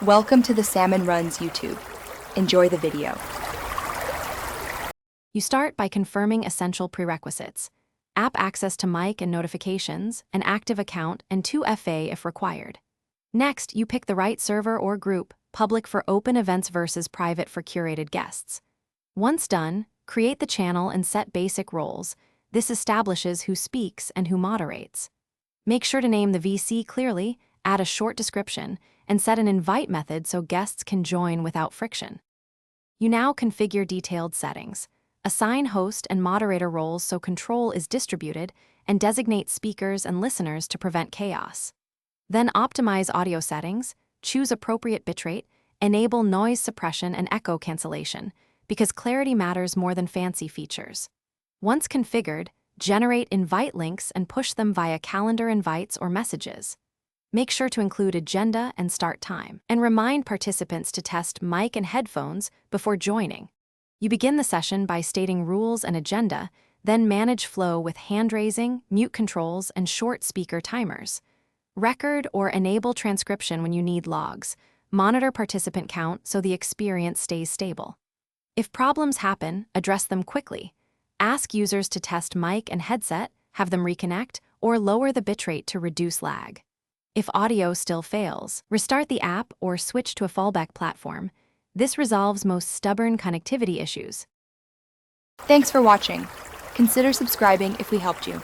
Welcome to the Salmon Runs YouTube. Enjoy the video. You start by confirming essential prerequisites: app access to mic and notifications, an active account, and 2FA if required. Next, you pick the right server or group, public for open events versus private for curated guests. Once done, create the channel and set basic roles. This establishes who speaks and who moderates. Make sure to name the VC clearly, add a short description, and set an invite method so guests can join without friction. You now configure detailed settings. Assign host and moderator roles so control is distributed, and designate speakers and listeners to prevent chaos. Then optimize audio settings, choose appropriate bitrate, enable noise suppression and echo cancellation, because clarity matters more than fancy features. Once configured, generate invite links and push them via calendar invites or messages. Make sure to include agenda and start time, and remind participants to test mic and headphones before joining. You begin the session by stating rules and agenda, then manage flow with hand-raising, mute controls, and short speaker timers. Record or enable transcription when you need logs. Monitor participant count so the experience stays stable. If problems happen, address them quickly. Ask users to test mic and headset, have them reconnect, or lower the bitrate to reduce lag. If audio still fails, restart the app or switch to a fallback platform. This resolves most stubborn connectivity issues. Thanks for watching. Consider subscribing if we helped you.